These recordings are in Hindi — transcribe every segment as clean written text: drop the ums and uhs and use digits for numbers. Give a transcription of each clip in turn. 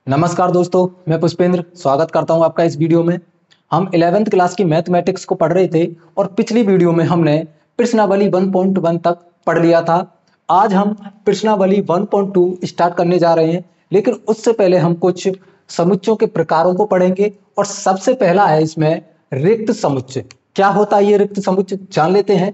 नमस्कार दोस्तों, मैं पुष्पेंद्र स्वागत करता हूं आपका इस वीडियो में। हम 11th क्लास की मैथमेटिक्स को पढ़ रहे थे और पिछली वीडियो में हमने प्रश्नावली 1.1 तक पढ़ लिया था। आज हम प्रश्नावली 1.2 स्टार्ट करने जा रहे हैं, लेकिन उससे पहले हम कुछ समुच्चयों के प्रकारों को पढ़ेंगे और सबसे पहला है इसमें रिक्त समुच्चय। क्या होता है ये रिक्त समुच्चय, जान लेते हैं।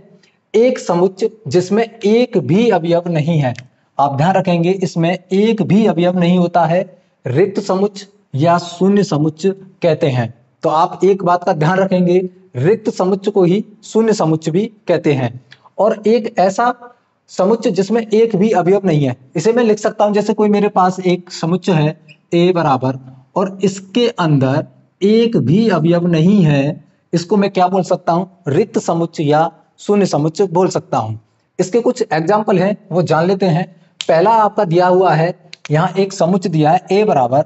एक समुच्चय जिसमें एक भी अवयव नहीं है, आप ध्यान रखेंगे इसमें एक भी अवयव नहीं होता है, रिक्त समुच्चय या शून्य समुच्चय कहते हैं। तो आप एक बात का ध्यान रखेंगे, रिक्त समुच्चय को ही शून्य समुच्चय भी कहते हैं। और एक ऐसा समुच्चय जिसमें एक भी अवयव नहीं है, इसे मैं लिख सकता हूं जैसे कोई मेरे पास एक समुच्चय है a बराबर और इसके अंदर एक भी अवयव नहीं है, इसको मैं क्या बोल सकता हूं, रिक्त समुच्चय या शून्य समुच्चय बोल सकता हूं। इसके कुछ एग्जाम्पल हैं वो जान लेते हैं। पहला आपका दिया हुआ है, यहाँ एक समुच्चय दिया है a बराबर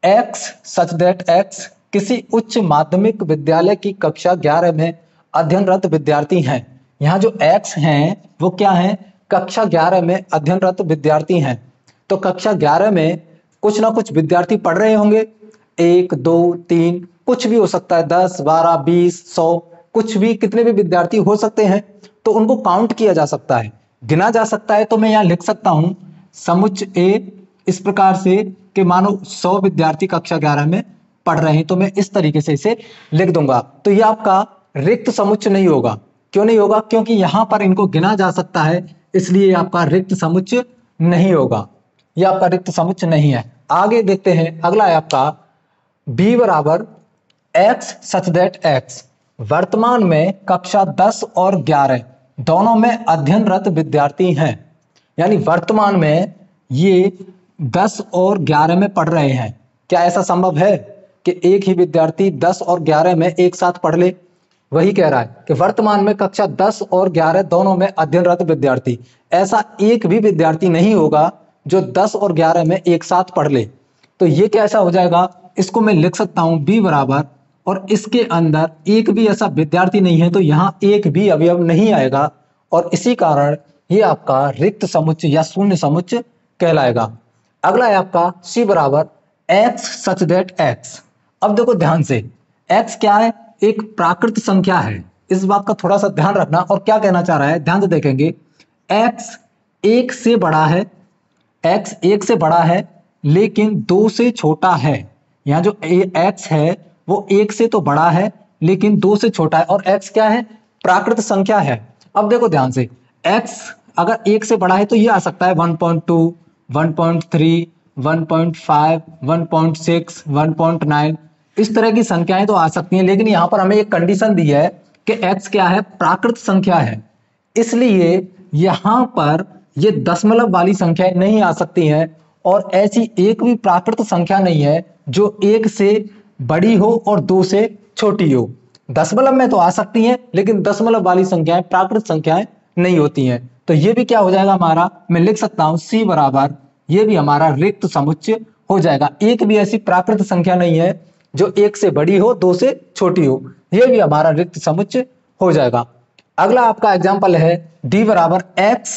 x सच दैट x किसी उच्च माध्यमिक विद्यालय की कक्षा 11 में अध्ययनरत विद्यार्थी हैं। यहाँ जो x हैं वो क्या हैं, कक्षा 11 में अध्ययनरत विद्यार्थी हैं। तो कक्षा 11 में कुछ ना कुछ विद्यार्थी पढ़ रहे होंगे, 1 2 3 कुछ भी हो सकता है, 10 12 20 100 कुछ भी, कितने भी विद्यार्थी हो सकते हैं। तो उनको काउंट किया जा सकता है, गिना जा सकता है। तो मैं यहाँ लिख सकता हूं समुच्चय A इस प्रकार से कि मानो 100 विद्यार्थी कक्षा 11 में पढ़ रहे हैं, तो मैं इस तरीके से इसे लिख दूंगा। तो ये आपका रिक्त समुच्चय नहीं होगा। क्यों नहीं होगा? क्योंकि यहां पर इनको गिना जा सकता है, इसलिए आपका रिक्त समुच्चय नहीं होगा, ये आपका रिक्त समुच्चय नहीं है। आगे देखते हैं, अगला है आपका b बराबर x सच दैट x वर्तमान में कक्षा 10 और 11 दोनों में अध्ययनरत विद्यार्थी हैं। यानी वर्तमान में ये 10 और 11 में पढ़ रहे हैं। क्या ऐसा संभव है कि एक ही विद्यार्थी 10 और 11 में एक साथ पढ़ ले? वही कह रहा है कि वर्तमान में कक्षा 10 और 11 दोनों में अध्ययनरत विद्यार्थी, ऐसा एक भी विद्यार्थी नहीं होगा जो 10 और 11 में एक साथ पढ़ ले। तो ये कैसा हो जाएगा, इसको मैं लिख सकता हूं b बराबर और इसके अंदर एक भी ऐसा विद्यार्थी नहीं है, तो यहां एक भी अवयव नहीं आएगा और इसी कारण ये आपका रिक्त समुच्चय या शून्य समुच्चय कहलाएगा। अगला है आपका c बराबर x सच दैट x। अब देखो ध्यान से, x क्या है, एक प्राकृत संख्या है, इस बात का थोड़ा सा ध्यान रखना। और क्या कहना चाह रहा है, ध्यान से देखेंगे, x 1 से बड़ा है, x 1 से बड़ा है लेकिन 2 से छोटा है। यहाँ जो x है वो 1 से तो बड़ा है लेकिन 2 से छोटा है, और x क्या है, प्राकृत संख्या है। अब देखो ध्यान से, x अगर 1 से बड़ा है तो ये आ सकता है 1.2 1.3 1.5 1.6 1.9, इस तरह की संख्याएं तो आ सकती हैं। लेकिन यहां पर हमें एक कंडीशन दी है कि x क्या है, प्राकृत संख्या है, इसलिए यहां पर ये दशमलव वाली संख्याएं नहीं आ सकती हैं। और ऐसी एक भी प्राकृत संख्या नहीं है जो 1 से बड़ी हो और 2 से छोटी हो। दशमलव में तो आ सकती हैं, लेकिन दशमलव वाली संख्याएं प्राकृत संख्याएं नहीं होती हैं। तो ये भी क्या हो जाएगा हमारा, मैं लिख सकता हूं c बराबर, ये भी हमारा रिक्त समुच्चय हो जाएगा। एक भी ऐसी प्राकृत संख्या नहीं है जो 1 से बड़ी हो 2 से छोटी हो, ये भी हमारा रिक्त समुच्चय हो जाएगा। अगला आपका एग्जाम्पल है d बराबर x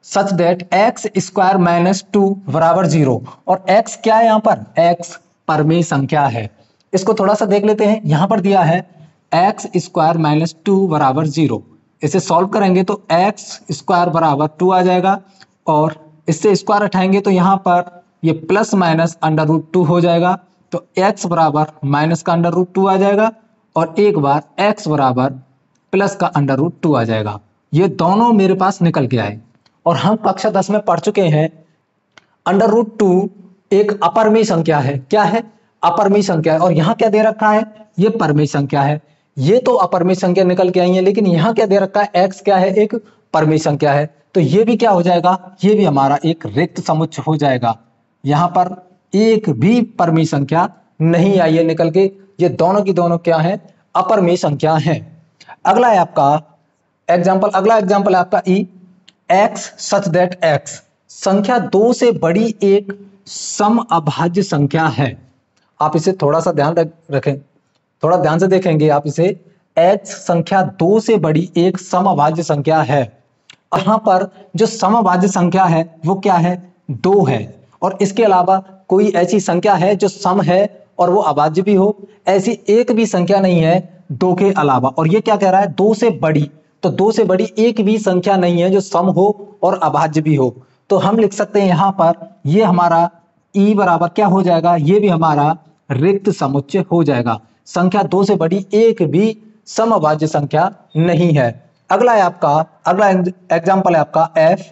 such that x square minus 2 बराबर 0। और x क्या है, यहाँ पर x परमेय संख्या है। इसको थोड़ा सा देख लेते हैं, यहां पर दिया है x स्क्वायर माइनस 2 बराबर 0। इसे सॉल्व करेंगे तो x स्क्वायर बराबर 2 आ जाएगा, और इससे स्क्वायर हटाएंगे तो यहाँ पर ये प्लस माइनस अंडर रूट 2 हो जाएगा। तो x बराबर माइनस का अंडर रूट 2 आ जाएगा, और एक बार x बराबर प्लस का अंडर रूट 2 आ जाएगा। ये दोनों मेरे पास निकल के आए। और हम कक्षा 10 में पढ़ चुके हैं, अंडर रूट 2 एक अपरमेय संख्या है। क्या है, अपरमेय संख्या है। और यहाँ क्या दे रखा है, ये परमेय संख्या है। ये तो अपरमेय संख्या निकल के आई है, लेकिन यहाँ क्या दे रखा है, x क्या है, एक परमेय संख्या है। तो ये भी क्या हो जाएगा, ये भी हमारा एक रिक्त समुच्चय हो जाएगा। यहाँ पर एक भी परमेय संख्या नहीं आई है निकल के, ये दोनों की दोनों क्या है, अपरमेय संख्या है। अगला है आपका एग्जाम्पल, अगला एग्जाम्पल है आपका ई, x सच दैट x संख्या 2 से बड़ी एक सम अभाज्य संख्या है। आप इसे थोड़ा सा ध्यान रखें, थोड़ा ध्यान से देखेंगे आप इसे, x संख्या 2 से बड़ी एक समअभाज्य संख्या है। यहाँ पर जो समअभाज्य संख्या है वो क्या है, 2 है, और इसके अलावा कोई ऐसी संख्या है जो सम है और वो अभाज्य भी हो, ऐसी एक भी संख्या नहीं है दो के अलावा। और ये क्या कह रहा है, दो से बड़ी, तो दो से बड़ी एक भी संख्या नहीं है जो सम हो और अभाज्य भी हो। तो हम लिख सकते हैं यहां पर ये हमारा ई बराबर क्या हो जाएगा, ये भी हमारा रिक्त समुच्चय हो जाएगा। संख्या दो से बड़ी एक भी समअभाज्य संख्या नहीं है। अगला है आपका, अगला एग्जांपल है आपका एफ।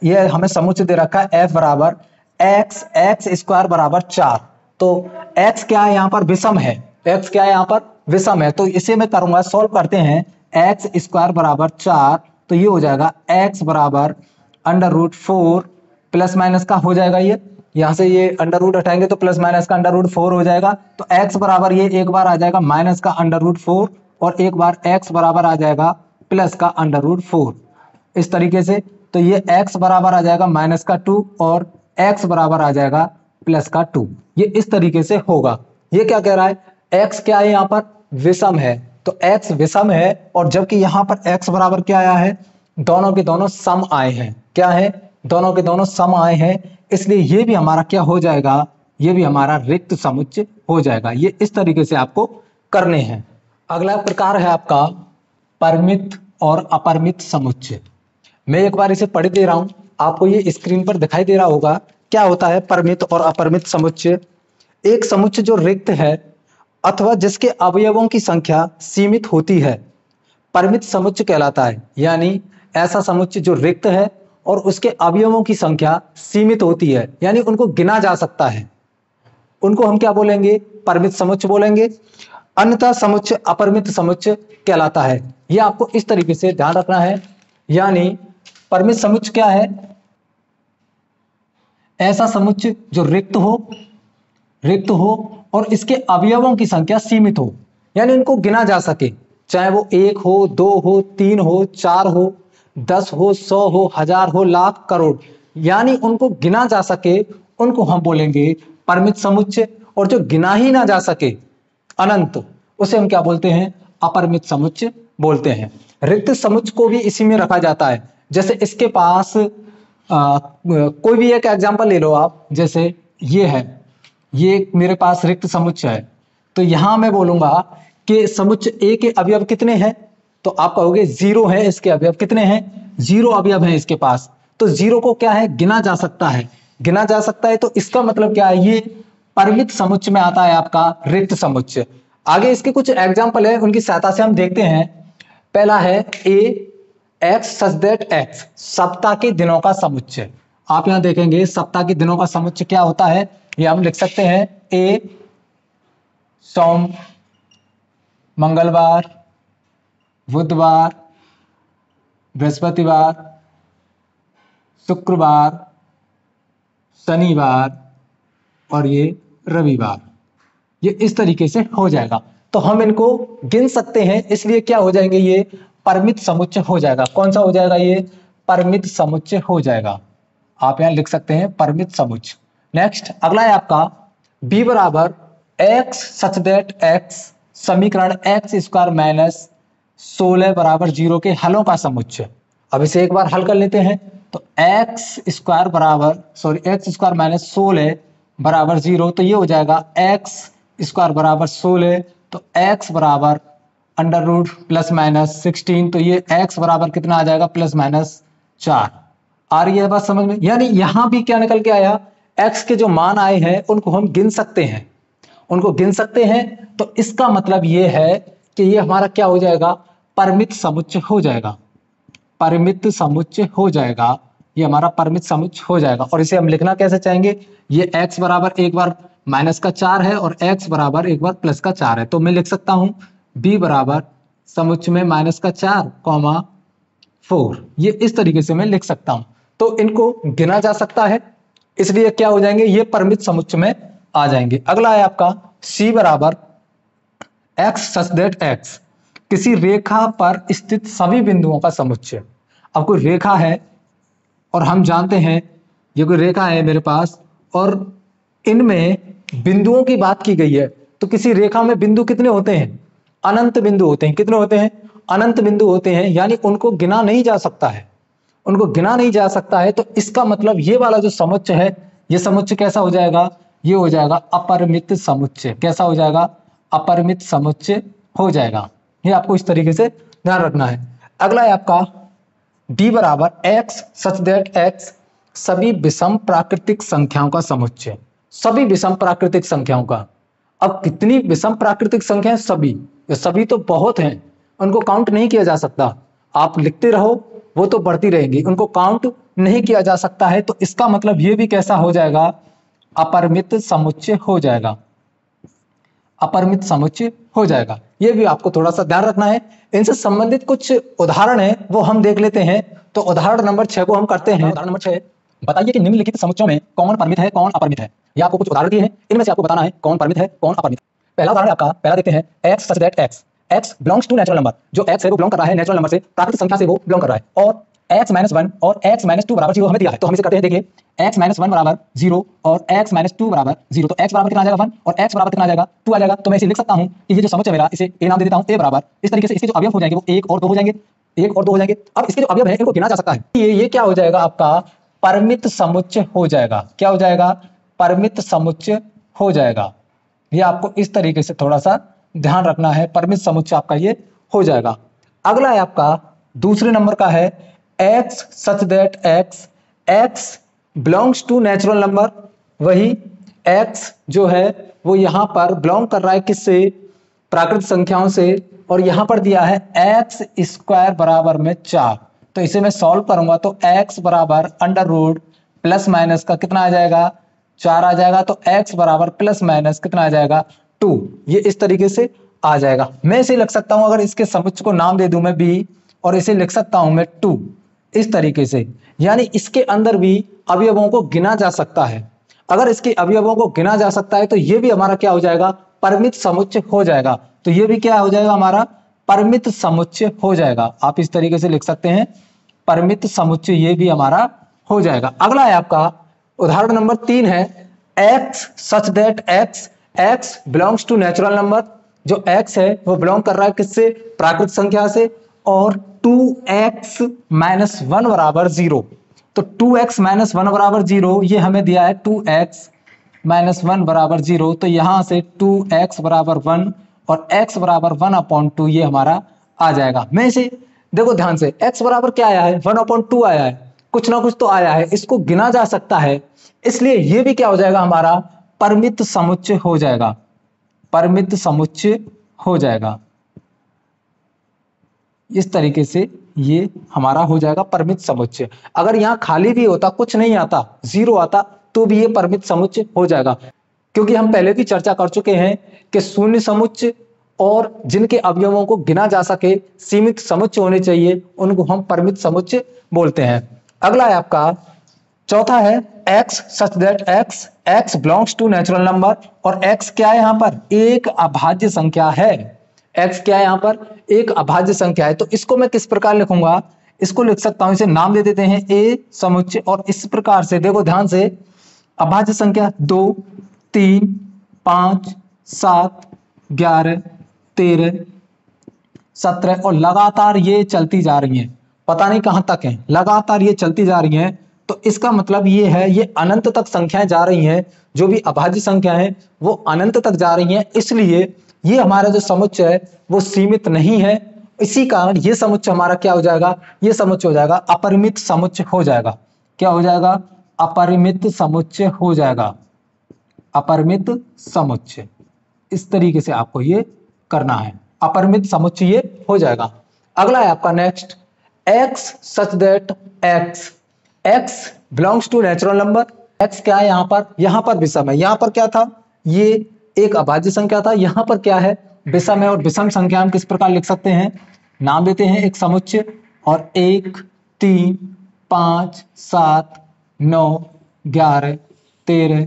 ये हमें समुच्चय दे रखा है एफ बराबर एक्स, एक्स स्क्वायर बराबर 4। तो एक्स क्या है यहाँ पर, विषम है। एक्स क्या है यहाँ पर, विषम है। तो इसे मैं करूंगा, सॉल्व करते हैं। एक्स स्क्वायर बराबर 4, तो ये हो जाएगा एक्स बराबर √4 प्लस माइनस का हो जाएगा। ये यहां से ये अंडर रूट हटाएंगे तो प्लस माइनस का √4 हो जाएगा। तो x बराबर ये एक बार आ जाएगा माइनस का √4 और एक बार x बराबर आ जाएगा प्लस का √4, इस तरीके से। तो ये x बराबर आ जाएगा माइनस का 2 और x बराबर आ जाएगा प्लस का 2। ये इस तरीके से होगा। ये क्या कह रहा है, x क्या है यहाँ पर, विषम है। तो x विषम है और जबकि यहाँ पर x बराबर क्या आया है, दोनों के दोनों सम आए हैं। क्या है, दोनों के दोनों सम आए हैं, इसलिए ये भी हमारा क्या हो जाएगा, ये भी हमारा रिक्त समुच्चय हो जाएगा। ये इस तरीके से आपको करने हैं। अगला प्रकार है आपका परिमित और अपरिमित समुच्चय। मैं एक बार इसे पढ़ दे रहा हूं, आपको ये स्क्रीन पर दिखाई दे रहा होगा। क्या होता है परिमित और अपरिमित समुच्चय। एक समुच्चय जो रिक्त है अथवा जिसके अवयवों की संख्या सीमित होती है, परिमित समुच्चय कहलाता है। यानी ऐसा समुच्चय जो रिक्त है और उसके अवयवों की संख्या सीमित होती है, यानी उनको गिना जा सकता है, उनको हम क्या बोलेंगे, परिमित समुच्चय बोलेंगे। अन्यथा समुच्चय अपरिमित समुच्चय कहलाता है। यह आपको इस तरीके से ध्यान रखना है। यानी परिमित समुच्चय क्या है, ऐसा समुच्चय जो रिक्त हो और इसके अवयवों की संख्या सीमित हो, यानी इनको गिना जा सके, चाहे वो 1 हो, 2 हो, 3 हो, 4 हो, 10 हो, 100 हो, 1000 हो, लाख, करोड़, यानी उनको गिना जा सके, उनको हम बोलेंगे परिमित समुच्चय। और जो गिना ही ना जा सके, अनंत, उसे हम क्या बोलते हैं, अपरिमित समुच्चय बोलते हैं। रिक्त समुच्चय को भी इसी में रखा जाता है। जैसे इसके पास कोई भी एक एग्जांपल ले लो आप, जैसे ये है, ये मेरे पास रिक्त समुच्चय है। तो यहां मैं बोलूंगा कि समुच्चय ए के अवयव कितने हैं, तो आप कहोगे 0 है। इसके अवयव कितने हैं, 0 अवयव हैं इसके पास। तो 0 को क्या है, गिना जा सकता है, गिना जा सकता है। तो इसका मतलब क्या है, ये परिमित समुच्चय में आता है आपका रिक्त समुच्चय। आगे इसके कुछ एग्जांपल है, उनकी सहायता से हम देखते हैं। पहला है ए एक्स सच दैट एक्स, सप्ताह के दिनों का समुच्चय। आप यहां देखेंगे सप्ताह के दिनों का समुच्चय क्या होता है, ये हम लिख सकते हैं ए सोम, मंगलवार, बुधवार, बृहस्पतिवार, शुक्रवार, शनिवार और ये रविवार। ये इस तरीके से हो जाएगा। तो हम इनको गिन सकते हैं, इसलिए क्या हो जाएंगे, ये परिमित समुच्चय हो जाएगा। कौन सा हो जाएगा, ये परिमित समुच्चय हो जाएगा। आप यहां लिख सकते हैं परिमित समुच्चय। नेक्स्ट अगला है आपका b बराबर एक्स सच दैट एक्स, समीकरण एक्स स्क्वायर माइनस 16 बराबर 0 के हलों का समुच्चय। अब इसे एक बार हल कर लेते हैं। तो एक्स स्क्वायर माइनस 16 बराबर 0, तो ये हो जाएगा एक्स स्क्वायर बराबर 16, तो एक्स बराबर √ प्लस माइनस 16, तो ये एक्स बराबर कितना आ जाएगा, प्लस माइनस 4। आ रही है बात समझ में। यानी यहां भी क्या निकल के आया, एक्स के जो मान आए हैं उनको हम गिन सकते हैं, उनको गिन सकते हैं। तो इसका मतलब ये है कि ये हमारा क्या हो जाएगा, परिमित समुच्चय हो जाएगा, परिमित समुच्चय हो जाएगा। ये हमारा परिमित समुच्चय हो जाएगा। और इसे हम लिखना कैसे चाहेंगे, ये x बराबर एक बार माइनस का 4 है और x बराबर एक बार प्लस का 4 है। तो मैं लिख सकता हूं b बराबर समुच्चय में माइनस का 4, 4। ये इस तरीके से मैं लिख सकता हूं। तो इनको गिना जा सकता है, इसलिए क्या हो जाएंगे, ये परिमित समुच्चय में आ जाएंगे। अगला है आपका c बराबर एक्स सच दैट एक्स, किसी रेखा पर स्थित सभी बिंदुओं का समुच्चय। अब कोई रेखा है और हम जानते हैं ये कोई रेखा है मेरे पास और इनमें बिंदुओं की बात की गई है। तो किसी रेखा में बिंदु कितने होते हैं, अनंत बिंदु होते हैं। कितने होते हैं, अनंत बिंदु होते हैं, यानी उनको गिना नहीं जा सकता है, उनको गिना नहीं जा सकता है। तो इसका मतलब ये वाला जो समुच्चय है, ये समुच्चय कैसा हो जाएगा, ये हो जाएगा अपरिमित समुच्चय। कैसा हो जाएगा? अपरिमित समुच्चय हो जाएगा। ये आपको इस तरीके से ध्यान रखना है। अगला है आपका d बराबर x सच दैट x सभी विषम प्राकृतिक संख्याओं का समुच्चय। सभी विषम प्राकृतिक संख्याओं का। अब कितनी विषम प्राकृतिक संख्याएं? सभी। सभी तो बहुत हैं, उनको काउंट नहीं किया जा सकता। आप लिखते रहो, वो तो बढ़ती रहेंगी, उनको काउंट नहीं किया जा सकता है। तो इसका मतलब ये भी कैसा हो जाएगा? अपरिमित समुच्चय हो जाएगा। अपरिमित समुच्चय हो जाएगा। ये भी आपको थोड़ा सा ध्यान रखना है। इनसे संबंधित कुछ उदाहरण है, वो हम देख लेते हैं। तो उदाहरण नंबर 6 को हम करते हैं। उदाहरण नंबर 6, बताइए कि निम्नलिखित समुच्चयों में कौन परिमित है, कौन अपरिमित है। ये आपको कुछ उदाहरण दिए हैं, इनमें से आपको बताना है कौन परिमित है, कौन अपरिमित है। पहला उदाहरण आपका, पहला देखते हैं, x such that x belongs to natural number. जो x है वो बिलोंग कर रहा है नेचुरल नंबर से, प्राकृतिक संख्या से वो बिलोंग कर रहा है। और x - 1 और x - 2 बराबर 0 हमें दिया है। तो हम इसे करते हैं। देखिए, x - 1 बराबर 0 और x - 2 बराबर 0। तो x बराबर कितना आ जाएगा? 1 और x बराबर कितना आ जाएगा? 2 आ जाएगा। तो मैं इसे लिख सकता हूं कि ये जो समुच्चय मेरा, इसे a नाम दे देता हूं। a बराबर इस तरीके से इसके जो अवयव हो जाएंगे वो 1 और 2 हो जाएंगे। 1 और 2 हो जाएंगे। अब इसके जो अवयव है इनको गिना जा सकता है। ये क्या हो जाएगा? आपका परिमित समुच्चय हो जाएगा। क्या हो जाएगा? परिमित समुच्चय हो जाएगा। ये आपको इस तरीके से थोड़ा सा ध्यान रखना है। परिमित समुच्चय आपका ये हो जाएगा। अगला है आपका दूसरे नंबर का है, x such that x belongs to natural number. वही x जो है वो यहां पर बिलोंग कर रहा है किससे? प्राकृतिक संख्याओं से। और यहां पर दिया है x स्क्वायर बराबर में 4। तो इसे मैं सॉल्व करूंगा तो x बराबर अंडर रूट प्लस माइनस का कितना आ जाएगा? 4 आ जाएगा। तो x बराबर प्लस माइनस कितना आ जाएगा? 2। ये इस तरीके से आ जाएगा। मैं इसे लिख सकता हूं, अगर इसके समुच्चय को नाम दे दूं मैं b, और इसे लिख सकता हूं मैं 2 इस तरीके से। यानी इसके अंदर भी अवयवों को गिना जा सकता है। अगर इसके अवयवों को गिना जा सकता है तो ये भी हमारा क्या हो जाएगा? परिमित समुच्चय हो जाएगा। तो ये भी क्या हो जाएगा? हमारा परिमित समुच्चय हो जाएगा। आप इस तरीके से लिख सकते हैं, परिमित समुच्चय ये भी हमारा हो जाएगा। अगला है आपका उदाहरण नंबर 3 है, x such that x belongs to natural number. जो x है वो बिलोंग कर रहा है किससे? प्राकृतिक संख्या से। और 2x - 1 बराबर 0। तो 2x - 1 बराबर 0 ये हमें दिया है। 2x - 1 बराबर 0। तो यहां से 2x बराबर 1 और x बराबर 1/2 ये हमारा आ जाएगा। मैं इसे देखो ध्यान से, x बराबर क्या आया है? 1/2 आया है। कुछ ना कुछ तो आया है, इसको गिना जा सकता है। इसलिए ये भी क्या हो जाएगा? हमारा परिमित समुच्चय हो जाएगा। परिमित समुच्चय हो जाएगा। इस तरीके से ये हमारा हो जाएगा परिमित समुच्चय। अगर यहां खाली भी होता, कुछ नहीं आता, 0 आता, तो भी ये परिमित समुच्चय हो जाएगा। क्योंकि हम पहले भी चर्चा कर चुके हैं कि शून्य समुच्चय और जिनके अवयवों को गिना जा सके, सीमित समुच्चय होने चाहिए, उनको हम परिमित समुच्चय बोलते हैं। अगला है आपका चौथा है, x such that x belongs to natural number. और x क्या है? यहां पर एक अभाज्य संख्या है। x क्या है? यहां पर एक अभाज्य संख्या है। तो इसको मैं किस प्रकार लिखूंगा? इसको लिख सकता हूं, इसे नाम दे देते हैं a समुच्चय। और इस प्रकार से देखो ध्यान से, अभाज्य संख्या 2, 3, 5, 7, 11, 13, 17 और लगातार ये चलती जा रही हैं। पता नहीं कहां तक है, लगातार ये चलती जा रही हैं। तो इसका मतलब ये है, ये अनंत तक संख्याएं जा रही हैं। जो भी अभाज्य संख्या है वो अनंत तक जा रही हैं। इसलिए ये हमारा जो समुच्चय है वो सीमित नहीं है। इसी कारण ये समुच्चय हमारा क्या हो जाएगा? ये समुच्चय हो जाएगा अपरिमित समुच्चय हो जाएगा। क्या हो जाएगा? अपरिमित समुच्चय हो जाएगा। अपरिमित समुच्चय। इस तरीके से आपको ये करना है, अपरिमित समुच्चय ये हो जाएगा। अगला है आपका next, x such that x belongs to natural number. x क्या है? यहां पर विषम है। यहां पर क्या था? ये एक अभाज्य संख्या था। यहां पर क्या है? विषम है। और विषम संख्या हम किस प्रकार लिख सकते हैं? नाम देते हैं एक समुच्चय। और 1, 3, 5, 7, 9, 11, 13,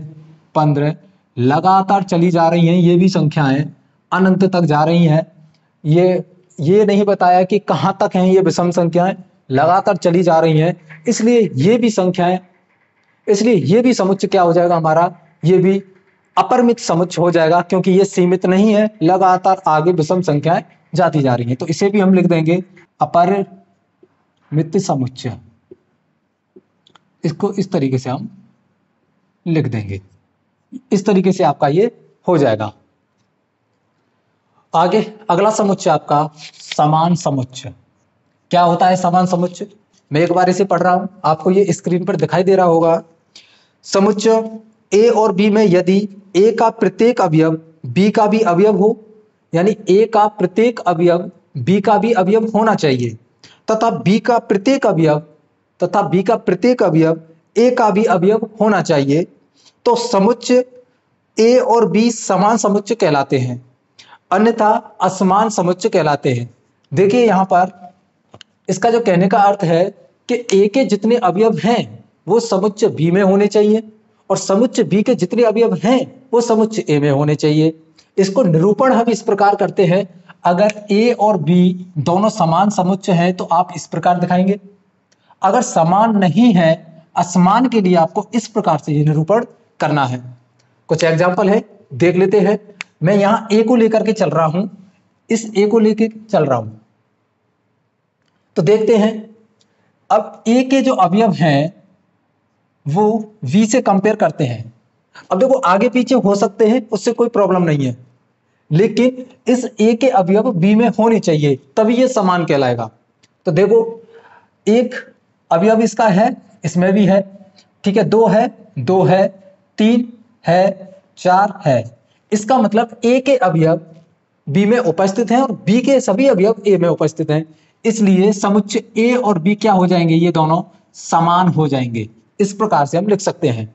15 लगातार चली जा रही हैं। ये भी संख्याएं अनंत तक जा रही हैं। ये नहीं बताया कि कहां तक हैं ये विषम संख्याएं, लगातार चली जा रही हैं। इसलिए ये भी संख्याएं, इसलिए ये भी समुच्चय क्या हो जाएगा हमारा? ये भी अपरिमित समुच्चय हो जाएगा, क्योंकि ये सीमित नहीं है, लगातार आगे विषम संख्याएं जाती जा रही हैं। तो इसे भी हम लिख देंगे अपरिमित समुच्चय। इसको इस तरीके से हम लिख देंगे। इस तरीके से आपका ये हो जाएगा। आगे अगला समुच्चय आपका समान समुच्चय। क्या होता है समान समुच्चय? मैं एक बार इसे पढ़ रहा हूं, आपको ये स्क्रीन पर दिखाई दे रहा होगा। समुच्चय ए और बी में यदि ए का प्रत्येक अवयव बी का भी अवयव हो, यानी ए का प्रत्येक अवयव बी का भी अवयव होना चाहिए, तथा बी का प्रत्येक अवयव ए का भी अवयव होना चाहिए, तो समुच्चय ए और बी समान समुच्चय कहलाते हैं, अन्यथा असमान समुच्चय कहलाते हैं। देखिए यहां पर इसका जो कहने का अर्थ है कि ए के जितने अवयव हैं वो समुच्चय बी में होने चाहिए, और समुच्चय बी के जितने अवयव हैं वो समुच्चय ए में होने चाहिए। इसको निरूपण हम इस प्रकार करते हैं, अगर ए और बी दोनों समान समुच्चय हैं तो आप इस प्रकार दिखाएंगे, अगर समान नहीं है असमान के लिए आपको इस प्रकार से ये निरूपण करना है। कुछ एग्जाम्पल है, देख लेते हैं। मैं यहां ए को लेकर के चल रहा हूं, इस ए को लेकर चल रहा हूं, तो देखते हैं अब ए के जो अवयव हैं वो V से कंपेयर करते हैं। अब देखो आगे पीछे हो सकते हैं, उससे कोई प्रॉब्लम नहीं है, लेकिन इस A के अवयव B में होने चाहिए, तभी ये समान कहलाएगा। तो देखो एक अवयव इसका है, इसमें भी है, ठीक है, 2 है, 2 है, 3 है, 4 है। इसका मतलब A के अवयव B में उपस्थित हैं और B के सभी अवयव A में उपस्थित हैं, इसलिए समुच्चय A और B क्या हो जाएंगे, ये दोनों समान हो जाएंगे। इस प्रकार से हम लिख सकते हैं।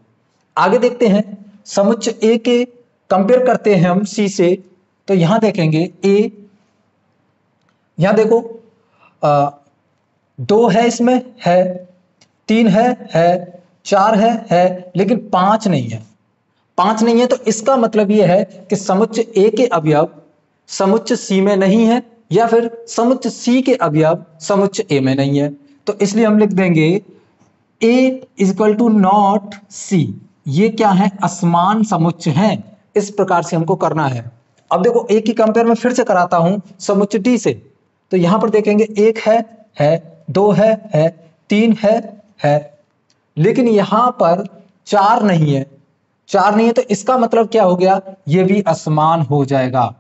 आगे देखते हैं, समुच्चय A के कंपेयर करते हैं हम C से, तो यहां देखेंगे A, यहां देखो 2 है, इसमें है, 3 है, 4 है, लेकिन 5 नहीं है। 5 नहीं है तो इसका मतलब यह है कि समुच्चय A के अवयव समुच्चय C में नहीं है, या फिर समुच्चय C के अवयव समुच्चय A में नहीं है। तो इसलिए हम लिख देंगे A equal to not C। ये क्या है, असमान समुच्चय है। इस प्रकार से हमको करना है। अब देखो A की कंपेयर में फिर से कराता हूं समुच्चय D से, तो यहां पर देखेंगे 1 है, 2 है, 3 है, लेकिन यहां पर 4 नहीं है। 4 नहीं है तो इसका मतलब क्या हो गया, ये भी असमान हो जाएगा।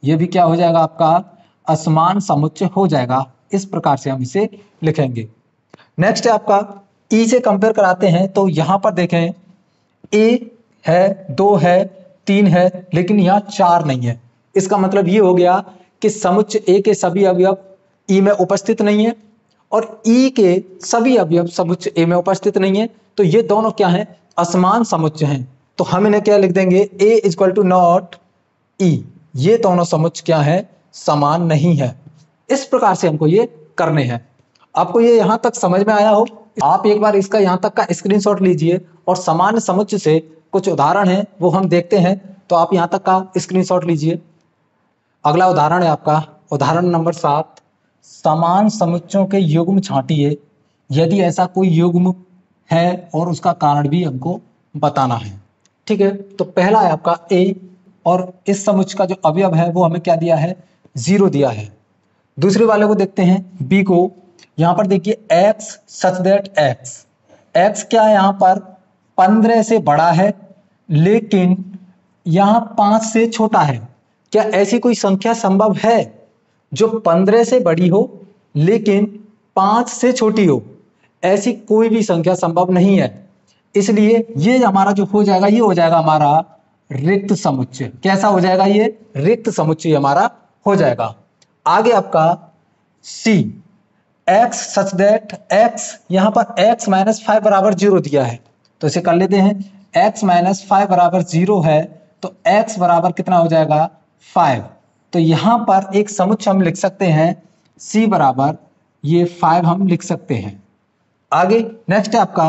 ये भी क्या हो जाएगा, आपका असमान समुच्चय हो जाएगा। इस प्रकार से हम इसे लिखेंगे। नेक्स्ट है आपका E से कंपेयर कराते हैं, तो यहां पर देखें A है, 2 है, 3 है, लेकिन यहां 4 नहीं है। इसका मतलब ये हो गया कि समुच्चय A के सभी अवयव E में उपस्थित नहीं है और E के सभी अवयव समुच्चय A में उपस्थित नहीं है, तो ये दोनों क्या हैं, असमान समुच्चय हैं। तो हम इन्हें क्या लिख देंगे, A equal to not E। ये दोनों समुच्चय क्या है, समान नहीं है। इस प्रकार से हमको ये करने हैं। आपको ये यहां तक समझ में आया हो, आप एक बार इसका यहां तक का स्क्रीनशॉट लीजिए और सामान्य समुच्चय से कुछ उदाहरण हैं वो हम देखते हैं। तो आप यहां तक का स्क्रीनशॉट लीजिए। अगला उदाहरण है आपका उदाहरण नंबर 7। समान समुच्चयों के युग्म छांटिए यदि ऐसा कोई युग्म है और उसका कारण भी हमको बताना है। ठीक है, तो पहला है आपका A और इस समुच्चय का जो अवयव है वो हमें क्या दिया है, 0 दिया है। दूसरे वाले को देखते हैं B को। यहां पर देखिए x सच दैट x क्या है, यहां पर 15 से बड़ा है लेकिन यहां 5 से छोटा है। क्या ऐसी कोई संख्या संभव है जो 15 से बड़ी हो लेकिन 5 से छोटी हो? ऐसी कोई भी संख्या संभव नहीं है। इसलिए ये हमारा जो हो जाएगा, ये हो जाएगा हमारा रिक्त समुच्चय। कैसा हो जाएगा, ये रिक्त समुच्चय हमारा हो जाएगा। आगे आपका C, x such that x, यहां पर x माइनस 5 बराबर 0 दिया है, तो इसे कर लेते हैं। x माइनस 5 बराबर 0 है तो x बराबर कितना हो जाएगा, 5। तो यहां पर एक समुच्चय हम लिख सकते हैं C बराबर ये 5 हम लिख सकते हैं। आगे नेक्स्ट है आपका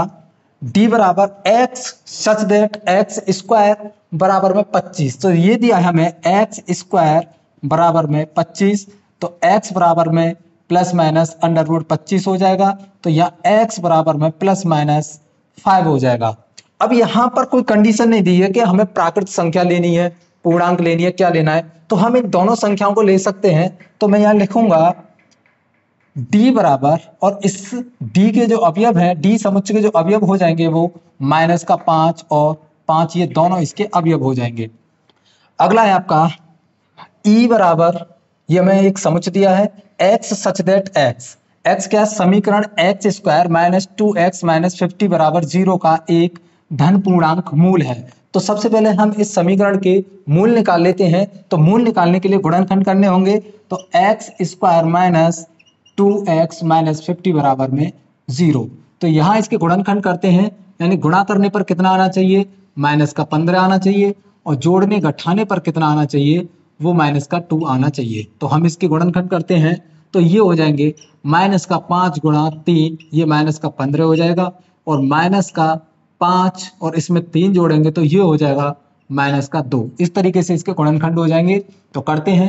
D बराबर x such that x square बराबर में 25। तो ये दिया है हमें x स्क्वायर बराबर में 25, तो x बराबर में प्लस माइनस अंडर रूट 25 हो जाएगा। तो यहाँ x बराबर में प्लस माइनस 5 हो जाएगा। अब यहाँ पर कोई कंडीशन नहीं दी है कि हमें प्राकृत संख्या लेनी है, पूर्णांक लेनी है, क्या लेना है, तो हम इन दोनों संख्याओं को ले सकते हैं। तो मैं यहाँ लिखूंगा d बराबर, और इस d के जो अवयव हैं, d समुच्चय के जो अवयव हो जाएंगे वो -5 और 5, ये दोनों इसके अवयव हो जाएंगे। अगला है आपका ई बराबर, ये हमें एक समुच्चय दिया है x सच दैट x क्या है, समीकरण x square minus 2x minus 50 बराबर 0 का एक धन पूर्णांक मूल है। तो सबसे पहले हम इस समीकरण के मूल निकाल लेते हैं। तो मूल निकालने के लिए गुणनखंड करने होंगे। तो x square minus 2x minus 50 बराबर में 0। तो यहाँ इसके गुणनखंड करते हैं, यानी गुणा करने पर कितना आना चाहिए, माइनस का 15 आना चाहिए, और जोड़ने घटाने पर कितना आना चाहिए, वो माइनस का 2 आना चाहिए। तो हम इसके गुणनखंड करते हैं, तो ये हो जाएंगे माइनस का 5 गुणा 3, ये माइनस का 15 हो जाएगा, और माइनस का 5 और इसमें 3 जोड़ेंगे तो ये हो जाएगा माइनस का 2। इस तरीके से इसके गुणनखंड हो जाएंगे। तो करते हैं,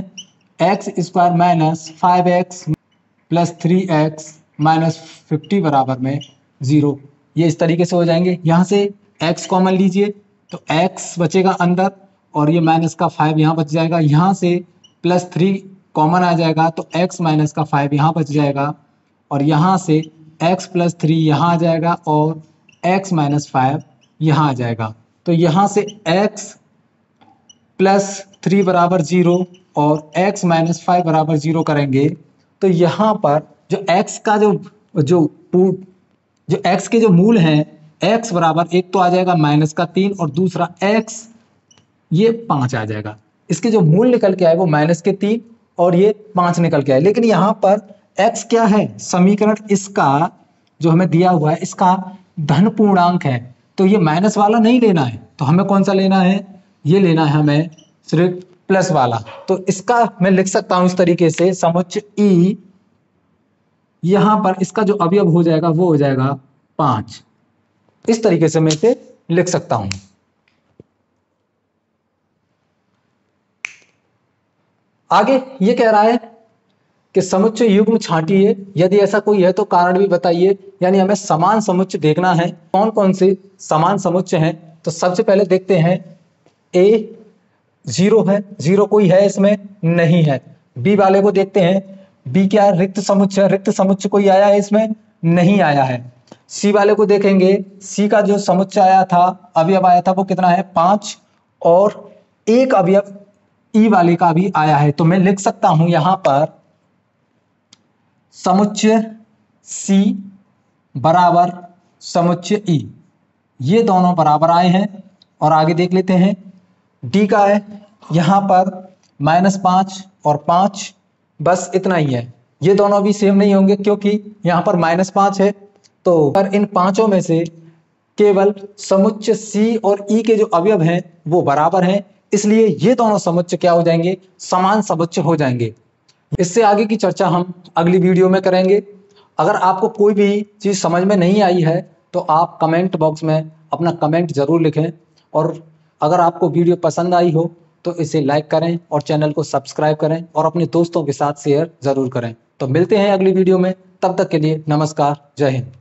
x square minus 5x plus 3x minus 50 बराबर में 0, ये इस तरीके से हो जाएंगे। यहाँ से x कॉमन लीजिए, तो x बचेगा अंदर, और ये माइनस का 5 यहाँ बच जाएगा। यहाँ से प्लस 3 कॉमन आ जाएगा, तो x माइनस का 5 यहाँ बच जाएगा, और यहाँ से x प्लस 3 यहाँ आ जाएगा, और x माइनस 5 यहाँ आ जाएगा। तो यहाँ से x प्लस 3 बराबर 0 और x माइनस 5 बराबर 0 करेंगे, तो यहाँ पर जो x का जो x के जो मूल हैं, x बराबर एक तो आ जाएगा माइनस का 3, और दूसरा x ये 5 आ जाएगा। इसके जो मूल निकल के आए वो माइनस के 3 और ये 5 निकल के आए। लेकिन यहाँ पर x क्या है, समीकरण इसका जो हमें दिया हुआ है इसका धन पूर्णांक है, तो ये माइनस वाला नहीं लेना है। तो हमें कौन सा लेना है, ये लेना है हमें सिर्फ प्लस वाला। तो इसका मैं लिख सकता हूं इस तरीके से, समुच्चय ई, यहां पर इसका जो अवयव हो जाएगा वो हो जाएगा 5। इस तरीके से मैं इसे लिख सकता हूं। आगे ये कह रहा है कि समुच्चय युग्म छांटिए, यदि ऐसा कोई है तो कारण भी बताइए। यानी हमें समान समुच्चय देखना है, कौन कौन से समान समुच्चय हैं। तो सबसे पहले देखते हैं, ए 0 है, 0 कोई है इसमें नहीं है। बी वाले को देखते हैं, बी क्या है, रिक्त समुच्चय, रिक्त समुच्चय कोई आया है इसमें नहीं आया है। सी वाले को देखेंगे, सी का जो समुच्चय आया था, अवयव आया था वो कितना है 5, और एक अवयव ई वाले का भी आया है। तो मैं लिख सकता हूं यहां पर समुच्चय सी बराबर समुच्चय ई, ये दोनों बराबर आए हैं। और आगे देख लेते हैं, डी का है यहां पर -5 और 5, बस इतना ही है। ये दोनों भी सेम नहीं होंगे क्योंकि यहां पर -5 है। तो पर इन पांचों में से केवल समुच्चय सी और ई के जो अवयव हैं वो बराबर हैं, इसलिए ये दोनों समुच्चय क्या हो जाएंगे, समान समुच्चय हो जाएंगे। इससे आगे की चर्चा हम अगली वीडियो में करेंगे। अगर आपको कोई भी चीज समझ में नहीं आई है तो आप कमेंट बॉक्स में अपना कमेंट जरूर लिखें, और अगर आपको वीडियो पसंद आई हो तो इसे लाइक करें और चैनल को सब्सक्राइब करें और अपने दोस्तों के साथ शेयर जरूर करें। तो मिलते हैं अगली वीडियो में, तब तक के लिए नमस्कार, जय हिंद।